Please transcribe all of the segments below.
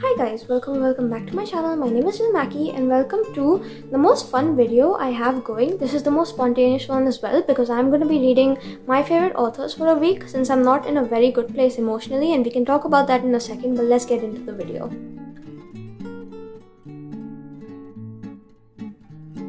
Hi guys, welcome back to my channel. My name is Mackie and welcome to the most fun video I have going. This is the most spontaneous one as well because I'm going to be reading my favorite authors for a week since I'm not in a very good place emotionally, and we can talk about that in a second, but let's get into the video.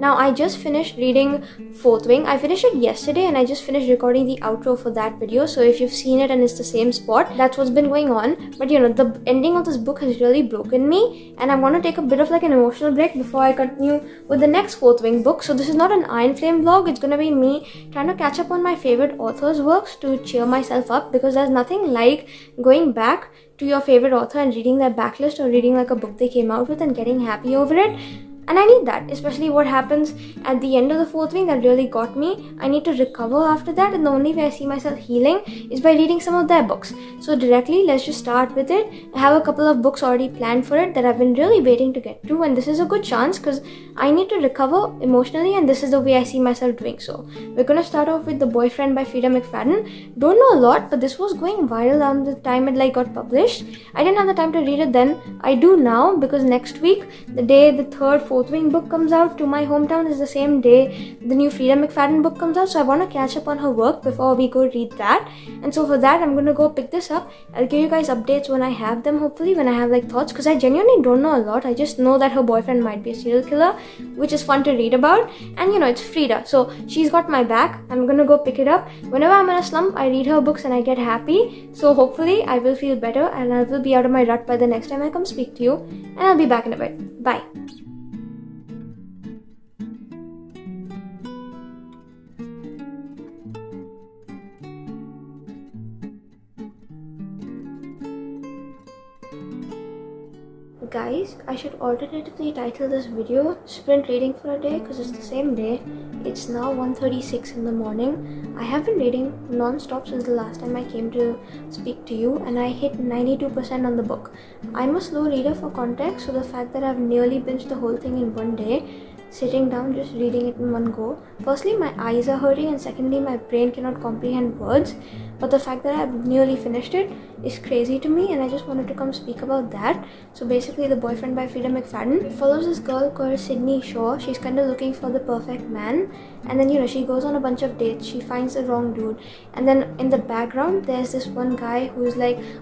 Now, I just finished reading Fourth Wing. I finished it yesterday and I just finished recording the outro for that video. So if you've seen it and it's the same spot, that's what's been going on. But the ending of this book has really broken me, and I'm going to take a bit of like an emotional break before I continue with the next Fourth Wing book. So this is not an Iron Flame vlog. It's going to be me trying to catch up on my favorite authors' works to cheer myself up, because there's nothing like going back to your favorite author and reading their backlist or reading like a book they came out with and getting happy over it. And I need that, especially what happens at the end of the Fourth Wing that really got me. I need to recover after that, and the only way I see myself healing is by reading some of their books. So directly, let's just start with it. I have a couple of books already planned for it that I've been really waiting to get to, and this is a good chance because I need to recover emotionally, and this is the way I see myself doing so. We're gonna start off with The Boyfriend by Freida McFadden. Don't know a lot, but this was going viral around the time it got published. I didn't have the time to read it then. I do now, because next week, the day the Fourth Wing book comes out to my hometown is the same day the new Freida McFadden book comes out, so I want to catch up on her work before we go read that. And so for that, I'm going to go pick this up. I'll give you guys updates when I have them, hopefully, when I have thoughts, because I genuinely don't know a lot. I just know that her boyfriend might be a serial killer, which is fun to read about, and it's Freida, so she's got my back. I'm going to go pick it up. Whenever I'm in a slump, I read her books and I get happy, so hopefully I will feel better and I will be out of my rut by the next time I come speak to you, and I'll be back in a bit. Bye. Guys, I should alternatively title this video Sprint Reading for a Day, because it's the same day. It's now 1:36 in the morning. I have been reading non-stop since the last time I came to speak to you, and I hit 92% on the book. I'm a slow reader for context, so the fact that I've nearly binged the whole thing in one day, sitting down just reading it in one go, firstly my eyes are hurting, and secondly my brain cannot comprehend words, but the fact that I've nearly finished it is crazy to me, and I just wanted to come speak about that. So basically, The Boyfriend by Freida McFadden follows this girl called Sydney Shaw. She's kind of looking for the perfect man, and then she goes on a bunch of dates. She finds the wrong dude, and then in the background there's this one guy who's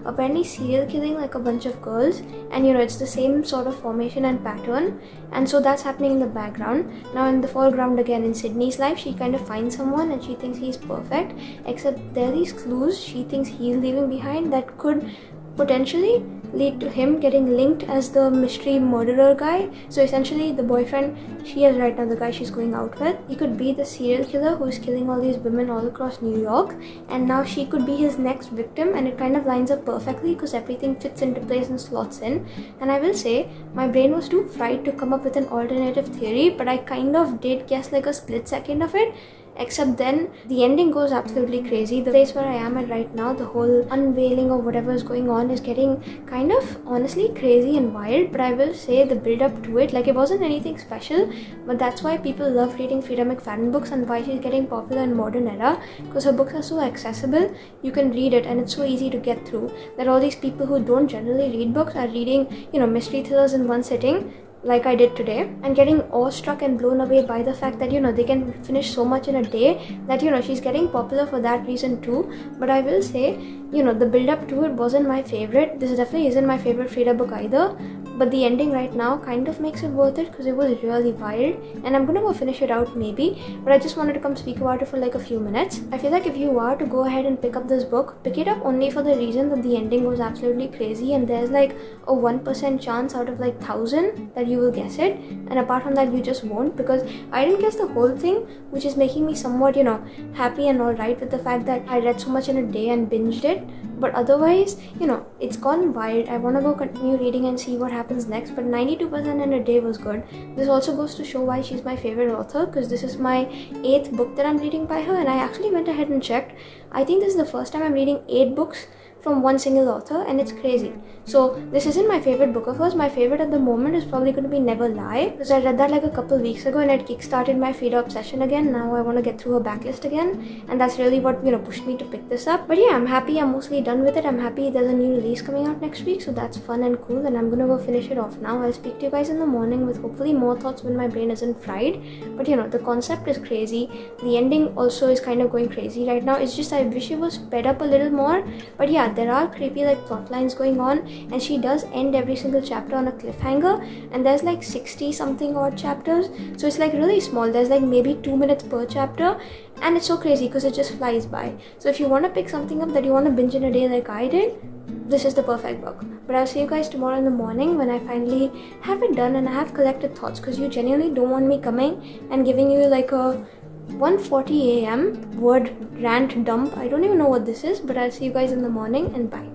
apparently serial killing a bunch of girls, and it's the same sort of formation and pattern, and so that's happening in the background. Now in the foreground, again in Sydney's life, she kind of finds someone and she thinks he's perfect, except there are these clues she thinks he's leaving behind that could potentially lead to him getting linked as the mystery murderer guy. So essentially, the boyfriend she has right now, the guy she's going out with, he could be the serial killer who's killing all these women all across New York, and now she could be his next victim, and it kind of lines up perfectly because everything fits into place and slots in. And I will say, my brain was too fried to come up with an alternative theory, but I kind of did guess a split second of it. Except then the ending goes absolutely crazy. The place where I am at right now, the whole unveiling of whatever is going on is getting kind of honestly crazy and wild, but I will say the build up to it, it wasn't anything special, but that's why people love reading Freida McFadden books and why she's getting popular in modern era, because her books are so accessible. You can read it and it's so easy to get through that all these people who don't generally read books are reading mystery thrillers in one sitting, like I did today, and getting awestruck and blown away by the fact that they can finish so much in a day that she's getting popular for that reason too. But I will say, the build up to it wasn't my favorite. This definitely isn't my favorite Freida book either, but the ending right now kind of makes it worth it because it was really wild, and I'm gonna go finish it out maybe, but I just wanted to come speak about it for a few minutes. I feel like if you are to go ahead and pick up this book, pick it up only for the reason that the ending was absolutely crazy, and there's a 1% chance out of 1,000 that you will guess it, and apart from that you just won't, because I didn't guess the whole thing, which is making me somewhat happy and alright with the fact that I read so much in a day and binged it. But otherwise, it's gone wild. I want to go continue reading and see what happens next, but 92% in a day was good. This also goes to show why she's my favorite author, because this is my 8th book that I'm reading by her, and I actually went ahead and checked. I think this is the first time I'm reading 8 books from one single author, and it's crazy. So this isn't my favorite book of hers. My favorite at the moment is probably going to be Never Lie, because I read that like a couple weeks ago and it kickstarted my Freida obsession again. Now I want to get through her backlist again, and that's really what pushed me to pick this up. But yeah, I'm happy. I'm mostly done with it. I'm happy there's a new release coming out next week, so that's fun and cool, and I'm gonna go finish it off now. I'll speak to you guys in the morning with hopefully more thoughts when my brain isn't fried. But the concept is crazy. The ending also is kind of going crazy right now. It's just I wish it was sped up a little more. But yeah, there are creepy like plot lines going on, and she does end every single chapter on a cliffhanger, and there's like 60 something odd chapters, so it's like really small. There's like maybe 2 minutes per chapter, and it's so crazy because it just flies by. So if you want to pick something up that you want to binge in a day like I did, this is the perfect book. But I'll see you guys tomorrow in the morning when I finally have it done and I have collected thoughts, because you genuinely don't want me coming and giving you like a 1:40 a.m. word rant dump. I don't even know what this is, but I'll see you guys in the morning, and bye.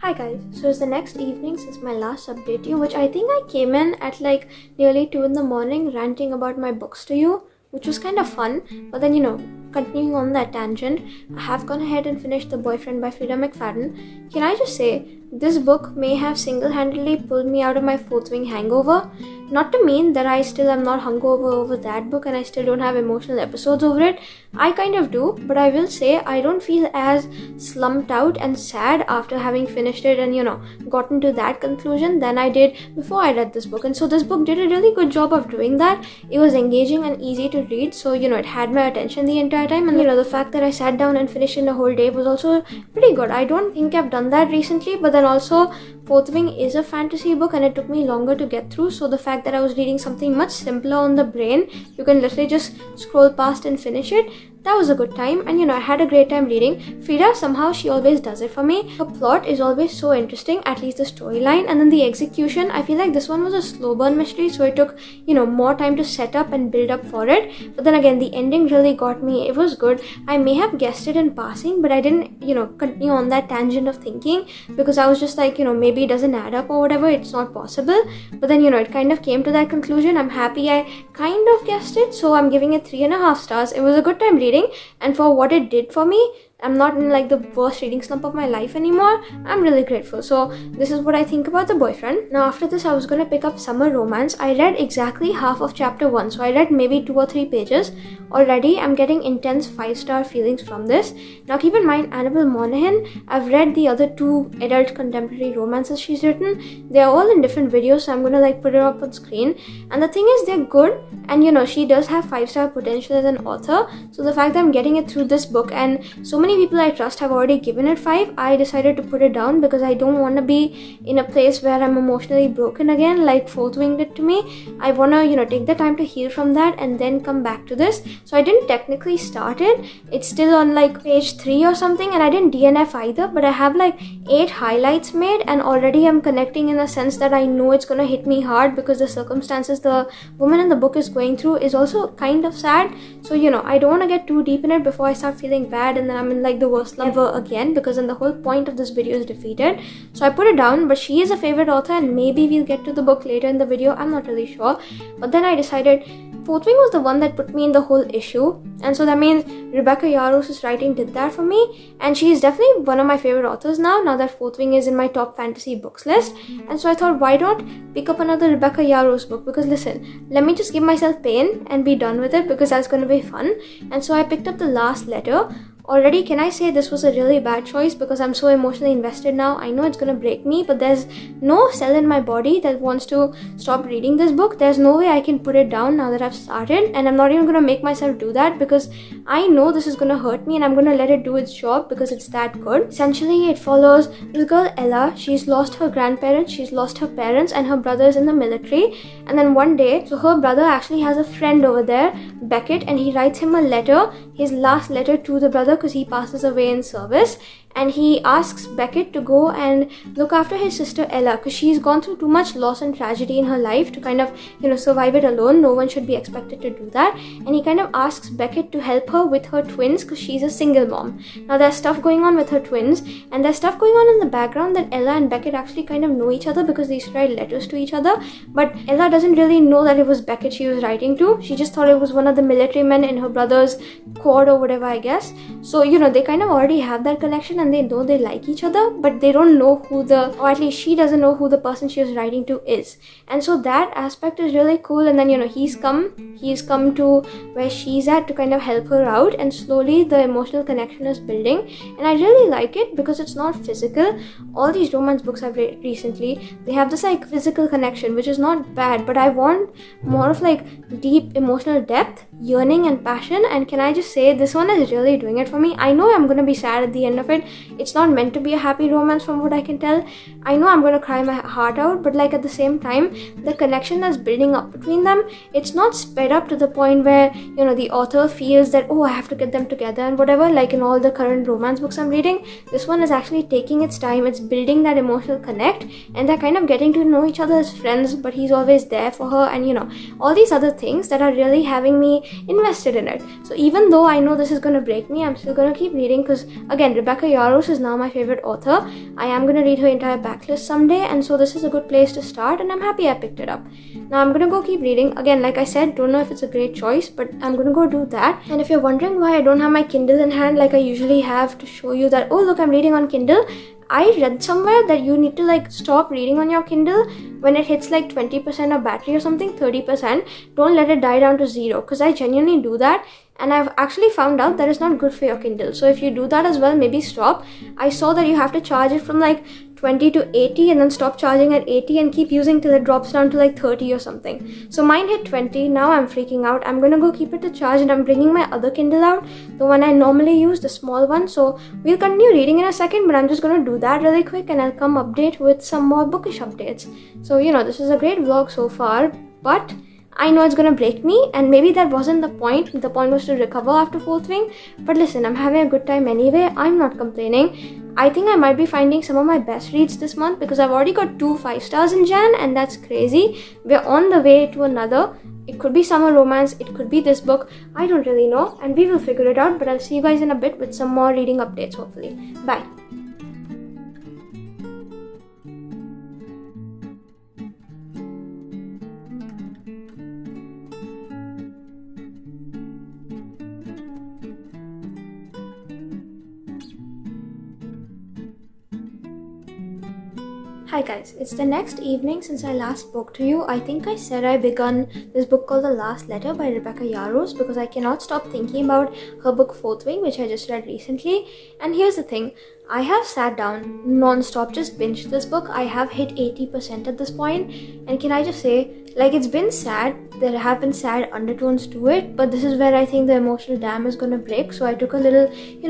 Hi guys, so it's the next evening since my last update to you, which I think I came in at like nearly 2 in the morning ranting about my books to you, which was kind of fun. But then continuing on that tangent, I have gone ahead and finished The Boyfriend by Freida McFadden. Can I just say, this book may have single-handedly pulled me out of my fourth wing hangover. Not to mean that I still am not hungover over that book and I still don't have emotional episodes over it. I kind of do, but I will say I don't feel as slumped out and sad after having finished it and gotten to that conclusion than I did before I read this book. And so this book did a really good job of doing that. It was engaging and easy to read, so it had my attention the entire time, and the fact that I sat down and finished in a whole day was also pretty good. I don't think I've done that recently, but then also Fourth Wing is a fantasy book and it took me longer to get through, so the fact that I was reading something much simpler on the brain, you can literally just scroll past and finish it, that was a good time. And I had a great time reading. Freida, somehow she always does it for me. Her plot is always so interesting, at least the storyline, and then the execution. I feel like this one was a slow burn mystery, so it took more time to set up and build up for it. But then again, the ending really got me. It was good. I may have guessed it in passing, but I didn't continue on that tangent of thinking, because I was just like maybe it doesn't add up or whatever, it's not possible. But then it kind of came to that conclusion. I'm happy I kind of guessed it, so I'm giving it 3.5 stars. It was a good time reading, and for what it did for me, I'm not in like the worst reading slump of my life anymore. I'm really grateful. So this is what I think about The Boyfriend. Now after this, I was going to pick up Summer Romance. I read exactly half of chapter 1, so I read maybe 2 or 3 pages. Already I'm getting intense 5-star feelings from this. Now keep in mind, Annabelle Monaghan, I've read the other 2 adult contemporary romances she's written. They're all in different videos, so I'm going to put it up on screen. And the thing is, they're good, and she does have 5-star potential as an author. So the fact that I'm getting it through this book, and so many people I trust have already given it 5, I decided to put it down because I don't want to be in a place where I'm emotionally broken again like Fourth Wing did to me. I want to take the time to heal from that and then come back to this. So I didn't technically start it. It's still on page 3 or something, and I didn't DNF either, but I have 8 highlights made, and already I'm connecting in a sense that I know it's going to hit me hard because the circumstances the woman in the book is going through is also kind of sad. So I don't want to get too deep in it before I start feeling bad and then I'm in the worst ever again, because then the whole point of this video is defeated. So I put it down, but she is a favorite author and maybe we'll get to the book later in the video, I'm not really sure. But then I decided Fourth Wing was the one that put me in the whole issue, and so that means Rebecca Yarros' writing did that for me, and she is definitely one of my favorite authors now that Fourth Wing is in my top fantasy books list. And so I thought, why not pick up another Rebecca Yarros book, because listen, let me just give myself pain and be done with it, because that's going to be fun. And so I picked up The Last Letter. Already, can I say this was a really bad choice because I'm so emotionally invested now. I know it's gonna break me, but there's no cell in my body that wants to stop reading this book. There's no way I can put it down now that I've started, and I'm not even gonna make myself do that because I know this is gonna hurt me and I'm gonna let it do its job because it's that good. Essentially, it follows this girl Ella. She's lost her grandparents, she's lost her parents, and her brother is in the military. And then one day, so her brother actually has a friend over there, Beckett, and he writes him a letter, his last letter to the brother, because he passes away in service, and he asks Beckett to go and look after his sister Ella because she's gone through too much loss and tragedy in her life to kind of, survive it alone. No one should be expected to do that. And he kind of asks Beckett to help her with her twins because she's a single mom. Now there's stuff going on with her twins, and there's stuff going on in the background that Ella and Beckett actually kind of know each other because they used to write letters to each other. But Ella doesn't really know that it was Beckett she was writing to. She just thought it was one of the military men in her brother's quad or whatever, I guess. So, they kind of already have that connection and they know they like each other, but they don't know or at least she doesn't know who the person she was writing to is. And so that aspect is really cool. And then, he's come to where she's at to kind of help her out, and slowly the emotional connection is building. And I really like it because it's not physical. All these romance books I've read recently, they have this like physical connection, which is not bad, but I want more of like deep emotional depth, yearning and passion. And can I just say, this one is really doing it for me. I know I'm gonna be sad at the end of it. It's not meant to be a happy romance from what I can tell. I know I'm gonna cry my heart out, but like at the same time, the connection that's building up between them, it's not sped up to the point where the author feels that, oh, I have to get them together and whatever, like in all the current romance books I'm reading. This one is actually taking its time. It's building that emotional connect, and they're kind of getting to know each other as friends, but he's always there for her, and all these other things that are really having me invested in it. So even though I know this is going to break me, I'm still going to keep reading because, again, Rebecca Yarros is now my favorite author. I am going to read her entire backlist someday, and so this is a good place to start, and I'm happy I picked it up. Now I'm going to go keep reading. Again, like I said, don't know if it's a great choice, but I'm going to go do that. And if you're wondering why I don't have my Kindle in hand like I usually have to show you that, oh, look, I'm reading on Kindle, I read somewhere that you need to like stop reading on your Kindle when it hits like 20% of battery or something, 30%. Don't let it die down to 0, because I genuinely do that. And I've actually found out that it's not good for your Kindle. So if you do that as well, maybe stop. I saw that you have to charge it from like 20 to 80 and then stop charging at 80 and keep using till it drops down to like 30 or something. So mine hit 20. Now I'm freaking out. I'm gonna go keep it to charge, and I'm bringing my other Kindle out, the one I normally use, the small one. So we'll continue reading in a second, but I'm just gonna do that really quick and I'll come update with some more bookish updates. So this is a great vlog so far, but I know it's gonna break me, and maybe that wasn't the point. The point was to recover after Fourth Wing. But listen, I'm having a good time anyway. I'm not complaining. I think I might be finding some of my best reads this month because I've already got 2 5 stars in Jan, and that's crazy. We're on the way to another. It could be summer romance, it could be this book. I don't really know, and we will figure it out. But I'll see you guys in a bit with some more reading updates, hopefully. Bye. Hi guys, it's the next evening since I last spoke to you. I think I said I begun this book called The Last Letter by Rebecca Yarros because I cannot stop thinking about her book Fourth Wing, which I just read recently. And here's the thing, I have sat down non-stop, just binged this book. I have hit 80% at this point, and can I just say, like, it's been sad. There have been sad undertones to it, but this is where I think the emotional dam is gonna break. So I took a little,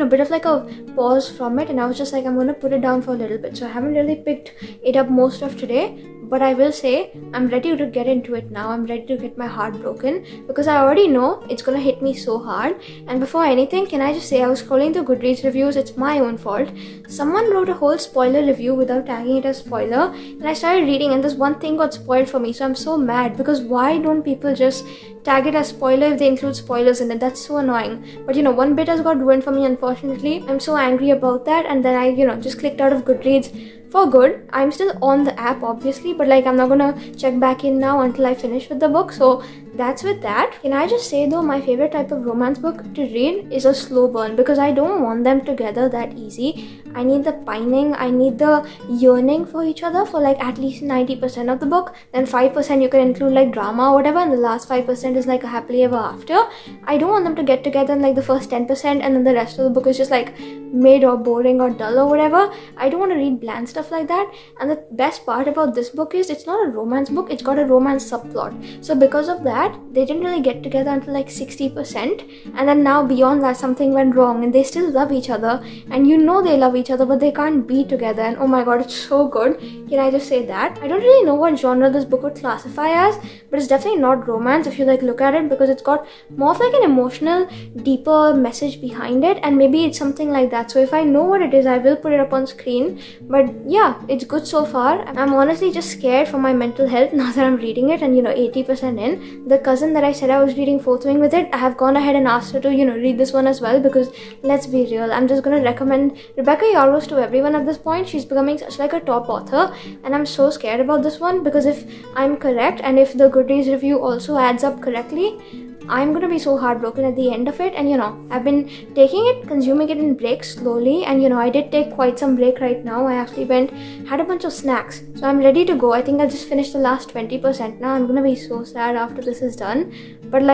bit of like a pause from it, and I was just like, I'm gonna put it down for a little bit. So I haven't really picked it up most of today, but I will say I'm ready to get into it now. I'm ready to get my heart broken because I already know it's gonna hit me so hard. And before anything, can I just say, I was scrolling through Goodreads reviews. It's my own fault. Someone wrote a whole spoiler review without tagging it as spoiler, and I started reading, and this one thing got spoiled for me. So I'm so mad because why don't people just tag it as spoiler if they include spoilers in it? That's so annoying. But one bit has got ruined for me, unfortunately. I'm so angry about that, and then I just clicked out of Goodreads for good. I'm still on the app obviously, but like I'm not gonna check back in now until I finish with the book. So that's with that. Can I just say though, my favorite type of romance book to read is a slow burn because I don't want them together that easy. I need the pining, I need the yearning for each other for like at least 90% of the book. Then 5% you can include like drama or whatever, and the last 5% is like a happily ever after. I don't want them to get together in like the first 10% and then the rest of the book is just like mid or boring or dull or whatever. I don't want to read bland stuff stuff like that. And the best part about this book is it's not a romance book, it's got a romance subplot. So because of that, they didn't really get together until like 60%, and then now beyond that something went wrong and they still love each other, and you know they love each other, but they can't be together. And oh my god, it's so good. Can I just say that? I don't really know what genre this book would classify as, but it's definitely not romance if you like look at it, because it's got more of like an emotional, deeper message behind it, and maybe it's something like that. So if I know what it is, I will put it up on screen. But yeah, it's good so far. I'm honestly just scared for my mental health now that I'm reading it, and 80% in. The cousin that I said I was reading Fourth Wing with it, I have gone ahead and asked her to read this one as well, because let's be real, I'm just gonna recommend Rebecca Yarros to everyone at this point. She's becoming such like a top author, and I'm so scared about this one, because if I'm correct and if the Goodreads review also adds up correctly, I'm gonna be so heartbroken at the end of it. And I've been taking it, consuming it in breaks slowly, and I did take quite some break right now. I actually had a bunch of snacks, so I'm ready to go. I think I'll just finish the last 20% now. I'm gonna be so sad after this is done, but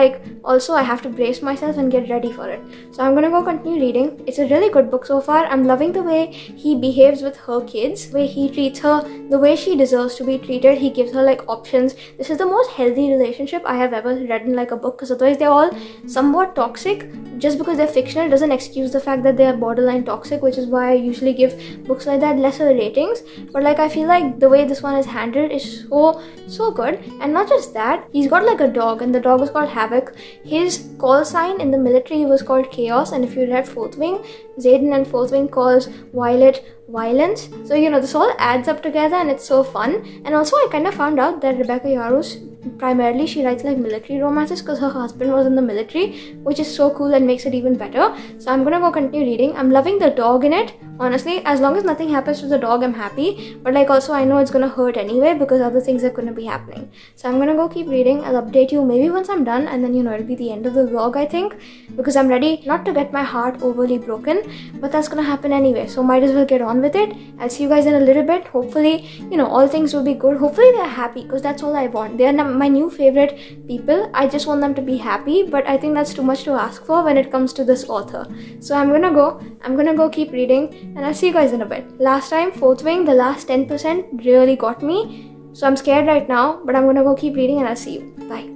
also I have to brace myself and get ready for it. So I'm gonna go continue reading. It's a really good book so far. I'm loving the way he behaves with her kids, the way he treats her the way she deserves to be treated. He gives her options. This is the most healthy relationship I have ever read in a book, because otherwise they're all somewhat toxic. Just because they're fictional doesn't excuse the fact that they are borderline toxic, which is why I usually give books like that lesser ratings. But I feel like the way this one is handled is so good. And not just that, he's got a dog, and the dog is called Havoc. His call sign in the military was called Chaos, and if you read Fourth Wing, Xaden and Fourth Wing calls Violet Violence. So this all adds up together, and it's so fun. And also I kind of found out that Rebecca Yarros, primarily she writes military romances, because her husband was in the military, which is so cool and makes it even better. So I'm gonna go continue reading. I'm loving the dog in it. Honestly, as long as nothing happens to the dog, I'm happy. But also I know it's gonna hurt anyway, because other things are gonna be happening. So I'm gonna go keep reading. I'll update you maybe once I'm done, and then it'll be the end of the vlog, I think, because I'm ready not to get my heart overly broken, but that's gonna happen anyway, so might as well get on with it. I'll see you guys in a little bit. Hopefully all things will be good. Hopefully they're happy, because that's all I want. They're my new favorite people. I just want them to be happy, but I think that's too much to ask for when it comes to this author. So I'm gonna go keep reading, and I'll see you guys in a bit. Last time, Fourth Wing, the last 10% really got me, so I'm scared right now, but I'm gonna go keep reading, and I'll see you. Bye.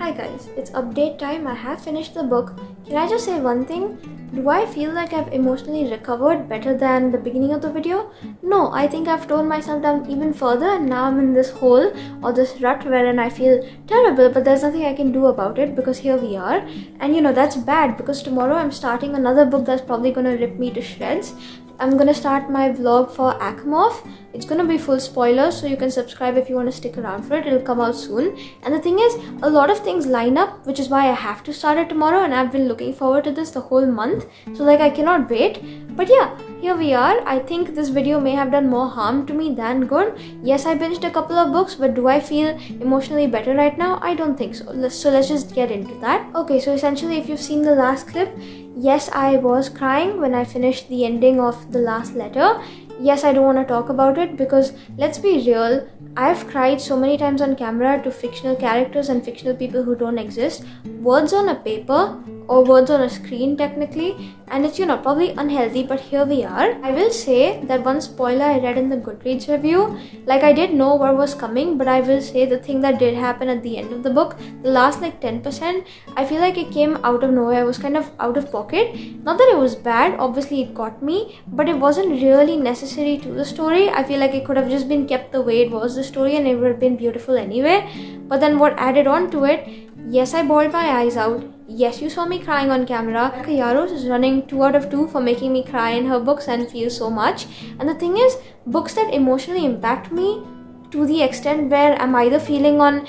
Hi guys, it's update time. I have finished the book. Can I just say one thing? Do I feel like I've emotionally recovered better than the beginning of the video? No, I think I've toned myself down even further, and now I'm in this hole or this rut wherein I feel terrible, but there's nothing I can do about it, because here we are. And that's bad, because tomorrow I'm starting another book that's probably gonna rip me to shreds. I'm gonna start my vlog for Akhmov. It's gonna be full spoilers, so you can subscribe if you want to stick around for it. It'll come out soon. And the thing is, a lot of things line up, which is why I have to start it tomorrow, and I've been looking forward to this the whole month. So I cannot wait. But yeah, here we are. I think this video may have done more harm to me than good. Yes, I binged a couple of books, but do I feel emotionally better right now? I don't think so. Let's just get into that. Okay, so essentially, if you've seen the last clip, yes, I was crying when I finished the ending of the last letter. Yes, I don't want to talk about it, because let's be real, I've cried so many times on camera to fictional characters and fictional people who don't exist. Words on a paper, or words on a screen technically, and it's probably unhealthy, but here we are. I will say that one spoiler I read in the Goodreads review, I did know what was coming, but I will say the thing that did happen at the end of the book, the last 10%, I feel like it came out of nowhere. I was kind of out of pocket. Not that it was bad, obviously it got me, but it wasn't really necessary to the story. I feel like it could have just been kept the way it was, the story, and it would have been beautiful anyway. But then what added on to it, yes, I bawled my eyes out. Yes, you saw me crying on camera. Yarros is running 2 out of 2 for making me cry in her books and feel so much. And the thing is, books that emotionally impact me to the extent where I'm either feeling on,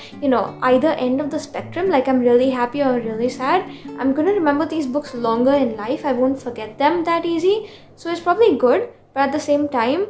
either end of the spectrum, like I'm really happy or really sad, I'm gonna remember these books longer in life. I won't forget them that easy. So it's probably good, but at the same time,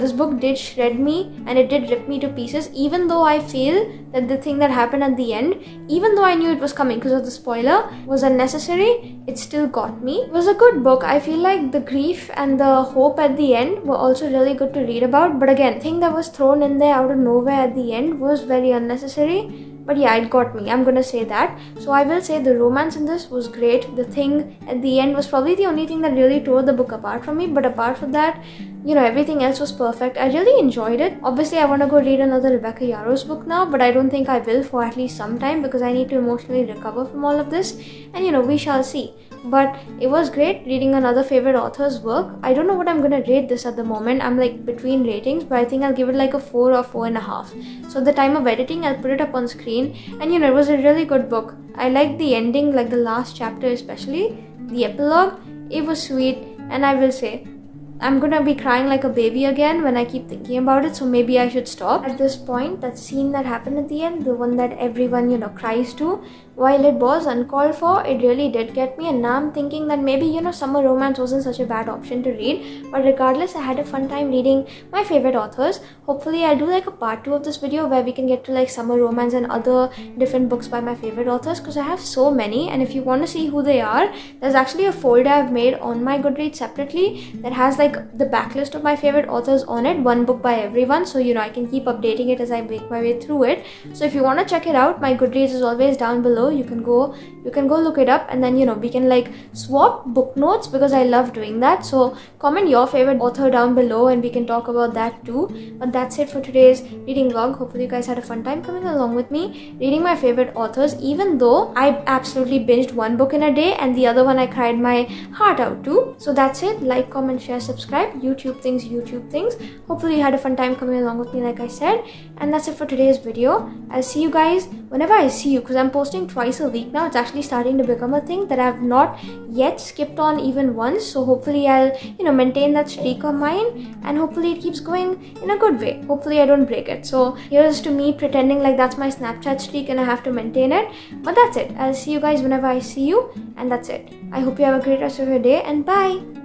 this book did shred me and it did rip me to pieces, even though I feel that the thing that happened at the end, even though I knew it was coming because of the spoiler, was unnecessary, it still got me. It was a good book. I feel like the grief and the hope at the end were also really good to read about, but again, the thing that was thrown in there out of nowhere at the end was very unnecessary. But yeah, it got me. I'm gonna say that. So I will say the romance in this was great. The thing at the end was probably the only thing that really tore the book apart from me. But apart from that, everything else was perfect. I really enjoyed it. Obviously, I want to go read another Rebecca Yarros book now, but I don't think I will for at least some time because I need to emotionally recover from all of this. And we shall see. But it was great reading another favorite author's work. I don't know what I'm gonna rate this at the moment. I'm like between ratings, but I think I'll give it like a 4 or 4.5. So at the time of editing, I'll put it up on screen. And it was a really good book. I liked the ending, like the last chapter especially. The epilogue, it was sweet. And I will say, I'm gonna be crying like a baby again when I keep thinking about it, so maybe I should stop. At this point, that scene that happened at the end, the one that everyone, cries to, while it was uncalled for, it really did get me. And now I'm thinking that maybe, summer romance wasn't such a bad option to read. But regardless, I had a fun time reading my favorite authors. Hopefully, I'll do like a part 2 of this video where we can get to like summer romance and other different books by my favorite authors, because I have so many. And if you want to see who they are, there's actually a folder I've made on my Goodreads separately that has like the backlist of my favorite authors on it, one book by everyone, so I can keep updating it as I make my way through it. So if you want to check it out, my Goodreads is always down below. You can go look it up, and then we can like swap book notes because I love doing that. So comment your favorite author down below and we can talk about that too. But that's it for today's reading vlog. Hopefully you guys had a fun time coming along with me reading my favorite authors, even though I absolutely binged one book in a day and the other one I cried my heart out to. So that's it. Like, comment, share, subscribe. YouTube things. Hopefully you had a fun time coming along with me, like I said. And that's it for today's video. I'll see you guys whenever I see you, because I'm posting twice a week now. It's actually starting to become a thing that I've not yet skipped on even once. So hopefully I'll maintain that streak of mine, and hopefully it keeps going in a good way. Hopefully I don't break it. So here's to me pretending like that's my Snapchat streak and I have to maintain it. But that's it. I'll see you guys whenever I see you, and that's it. I hope you have a great rest of your day, and bye.